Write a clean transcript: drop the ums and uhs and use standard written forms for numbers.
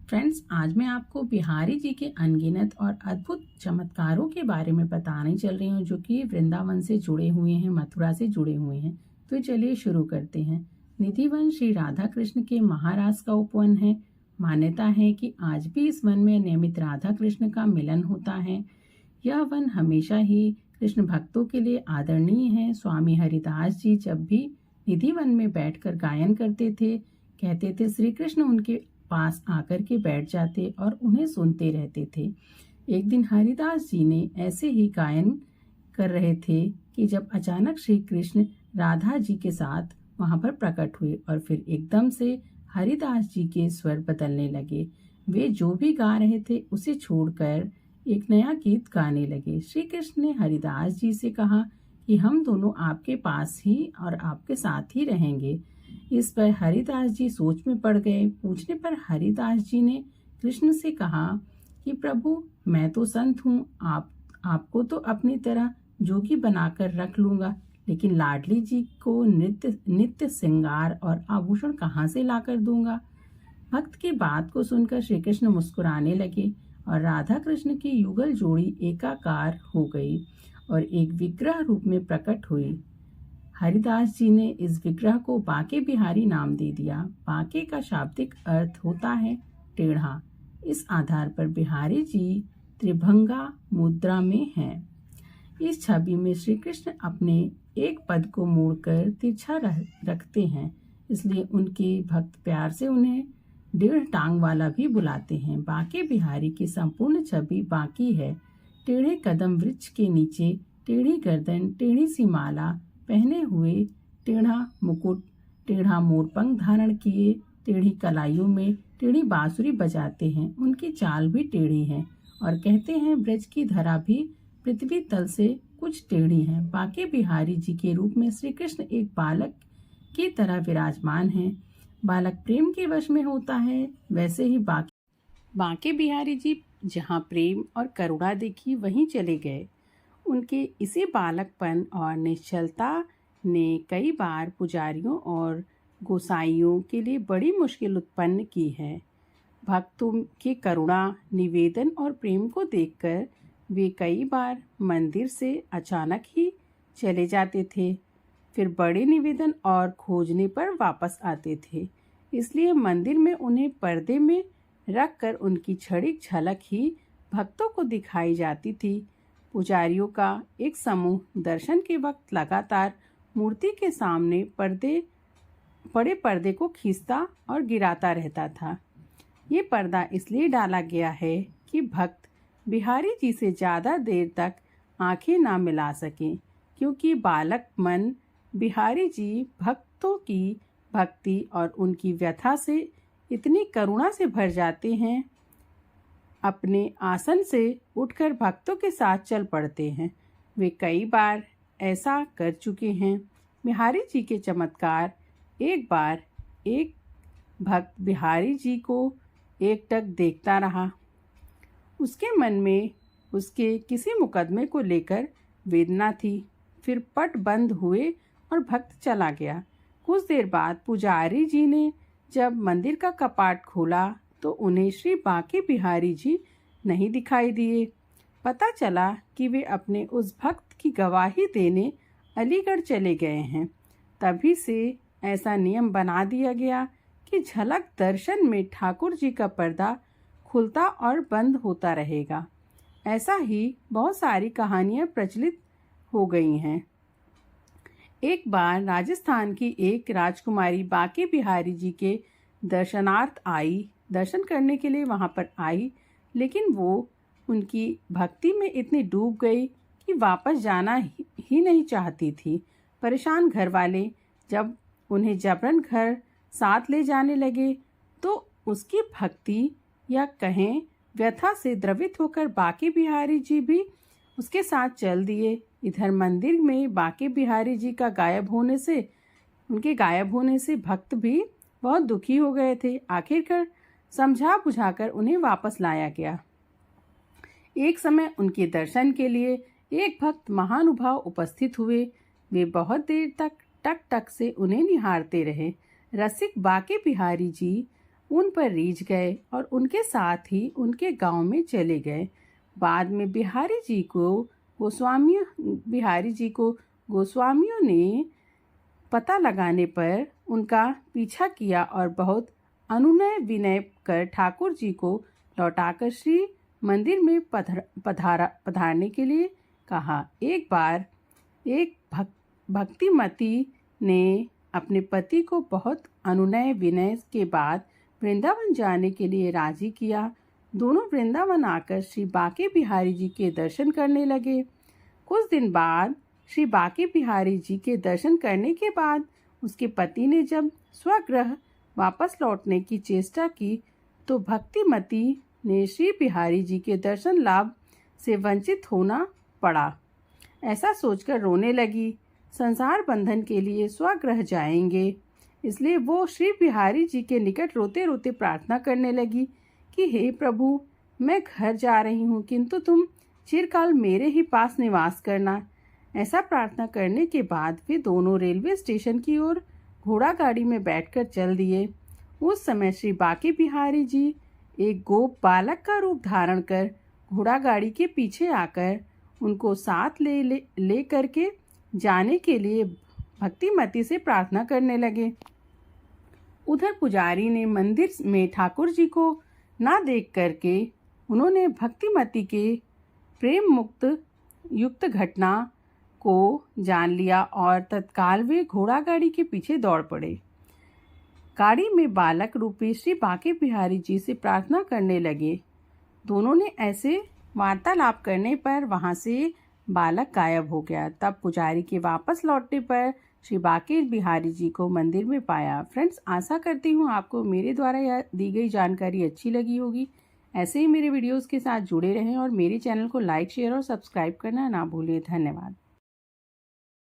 Friends, आज मैं आपको बिहारी जी के अनगिनत और अद्भुत चमत्कारों के बारे में बताने चल रही हूँ, जो कि वृंदावन से जुड़े हुए हैं, मथुरा से जुड़े हुए हैं। तो चलिए शुरू करते हैं। निधिवन श्री राधा कृष्ण के महाराज का उपवन है। मान्यता है कि आज भी इस वन में नियमित राधा कृष्ण का मिलन होता है। यह वन हमेशा ही कृष्ण भक्तों के लिए आदरणीय है। स्वामी हरिदास जी जब भी निधि वन में बैठकर गायन करते थे, कहते थे श्री कृष्ण उनके पास आकर के बैठ जाते और उन्हें सुनते रहते थे। एक दिन हरिदास जी ने ऐसे ही गायन कर रहे थे कि जब अचानक श्री कृष्ण राधा जी के साथ वहां पर प्रकट हुए और फिर एकदम से हरिदास जी के स्वर बदलने लगे। वे जो भी गा रहे थे उसे छोड़कर एक नया गीत गाने लगे। श्री कृष्ण ने हरिदास जी से कहा कि हम दोनों आपके पास ही और आपके साथ ही रहेंगे। इस पर हरिदास जी सोच में पड़ गए। पूछने पर हरिदास जी ने कृष्ण से कहा कि प्रभु, मैं तो संत हूँ, आपको तो अपनी तरह जोगी बनाकर रख लूंगा, लेकिन लाडली जी को नित्य नित्य श्रृंगार और आभूषण कहाँ से लाकर दूंगा। भक्त की बात को सुनकर श्री कृष्ण मुस्कुराने लगे और राधा कृष्ण की युगल जोड़ी एकाकार हो गई और एक विग्रह रूप में प्रकट हुई। हरिदास जी ने इस विग्रह को बांके बिहारी नाम दे दिया। बांके का शाब्दिक अर्थ होता है टेढ़ा। इस आधार पर बिहारी जी त्रिभंगा मुद्रा में हैं। इस छवि में श्री कृष्ण अपने एक पद को मोड़कर तिरछा रखते हैं, इसलिए उनके भक्त प्यार से उन्हें डेढ़ टांग वाला भी बुलाते हैं। बांके बिहारी की संपूर्ण छवि बांकी है। टेढ़े कदम वृक्ष के नीचे, टेढ़ी गर्दन, टेढ़ी सी माला पहने हुए, टेढ़ा मुकुट, टेढ़ा मोरपंख धारण किए, टेढ़ी कलाइयों में टेढ़ी बांसुरी बजाते हैं। उनकी चाल भी टेढ़ी है और कहते हैं ब्रज की धरा भी पृथ्वी तल से कुछ टेढ़ी है। बांके बिहारी जी के रूप में श्री कृष्ण एक बालक की तरह विराजमान है। बालक प्रेम के वश में होता है, वैसे ही बांके बिहारी जी जहाँ प्रेम और करुणा देखी वहीं चले गए। उनके इसी बालकपन और निश्चलता ने कई बार पुजारियों और गोसाइयों के लिए बड़ी मुश्किल उत्पन्न की है। भक्तों के करुणा, निवेदन और प्रेम को देखकर वे कई बार मंदिर से अचानक ही चले जाते थे, फिर बड़े निवेदन और खोजने पर वापस आते थे। इसलिए मंदिर में उन्हें पर्दे में रखकर उनकी क्षणिक झलक ही भक्तों को दिखाई जाती थी। पुजारियों का एक समूह दर्शन के वक्त लगातार मूर्ति के सामने बड़े पर्दे को खींचता और गिराता रहता था। ये पर्दा इसलिए डाला गया है कि भक्त बिहारी जी से ज़्यादा देर तक आंखें ना मिला सकें, क्योंकि बालक मन बिहारी जी भक्तों की भक्ति और उनकी व्यथा से इतनी करुणा से भर जाते हैं, अपने आसन से उठकर भक्तों के साथ चल पड़ते हैं। वे कई बार ऐसा कर चुके हैं। बिहारी जी के चमत्कार। एक बार एक भक्त बिहारी जी को एकटक देखता रहा। उसके मन में उसके किसी मुकदमे को लेकर वेदना थी। फिर पट बंद हुए और भक्त चला गया। कुछ देर बाद पुजारी जी ने जब मंदिर का कपाट खोला तो उन्हें श्री बांके बिहारी जी नहीं दिखाई दिए। पता चला कि वे अपने उस भक्त की गवाही देने अलीगढ़ चले गए हैं। तभी से ऐसा नियम बना दिया गया कि झलक दर्शन में ठाकुर जी का पर्दा खुलता और बंद होता रहेगा। ऐसा ही बहुत सारी कहानियां प्रचलित हो गई हैं। एक बार राजस्थान की एक राजकुमारी बांके बिहारी जी के दर्शनार्थ आई, दर्शन करने के लिए वहां पर आई, लेकिन वो उनकी भक्ति में इतनी डूब गई कि वापस जाना ही नहीं चाहती थी। परेशान घर वाले जब उन्हें जबरन घर साथ ले जाने लगे तो उसकी भक्ति या कहें व्यथा से द्रवित होकर बांके बिहारी जी भी उसके साथ चल दिए। इधर मंदिर में बांके बिहारी जी का उनके गायब होने से भक्त भी बहुत दुखी हो गए थे। आखिरकार समझा बुझाकर उन्हें वापस लाया गया। एक समय उनके दर्शन के लिए एक भक्त महानुभाव उपस्थित हुए। वे बहुत देर तक टक टक से उन्हें निहारते रहे। रसिक बांके बिहारी जी उन पर रीझ गए और उनके साथ ही उनके गांव में चले गए। बाद में बिहारी जी को गोस्वामियों ने पता लगाने पर उनका पीछा किया और बहुत अनुनय विनय कर ठाकुर जी को लौटाकर श्री मंदिर में पधारने के लिए कहा। एक बार एक भक्तिमती ने अपने पति को बहुत अनुनय विनय के बाद वृंदावन जाने के लिए राजी किया। दोनों वृंदावन आकर श्री बांके बिहारी जी के दर्शन करने लगे। कुछ दिन बाद श्री बांके बिहारी जी के दर्शन करने के बाद उसके पति ने जब स्वगृह वापस लौटने की चेष्टा की तो भक्तिमती ने श्री बिहारी जी के दर्शन लाभ से वंचित होना पड़ा। ऐसा सोचकर रोने लगी। संसार बंधन के लिए स्वगृह जाएंगे, इसलिए वो श्री बिहारी जी के निकट रोते रोते प्रार्थना करने लगी कि हे प्रभु, मैं घर जा रही हूँ, किंतु तुम चिरकाल मेरे ही पास निवास करना। ऐसा प्रार्थना करने के बाद वे दोनों रेलवे स्टेशन की ओर घोड़ा गाड़ी में बैठकर चल दिए। उस समय श्री बांके बिहारी जी एक गोप बालक का रूप धारण कर घोड़ा गाड़ी के पीछे आकर उनको साथ ले करके जाने के लिए भक्तिमती से प्रार्थना करने लगे। उधर पुजारी ने मंदिर में ठाकुर जी को ना देख करके उन्होंने भक्तिमती के प्रेम मुक्त युक्त घटना को जान लिया और तत्काल वे घोड़ा गाड़ी के पीछे दौड़ पड़े। गाड़ी में बालक रूपी श्री बांके बिहारी जी से प्रार्थना करने लगे। दोनों ने ऐसे वार्तालाप करने पर वहां से बालक गायब हो गया। तब पुजारी के वापस लौटने पर श्री बांके बिहारी जी को मंदिर में पाया। फ्रेंड्स, आशा करती हूँ आपको मेरे द्वारा दी गई जानकारी अच्छी लगी होगी। ऐसे ही मेरे वीडियोस के साथ जुड़े रहें और मेरे चैनल को लाइक, शेयर और सब्सक्राइब करना ना भूलिए। धन्यवाद।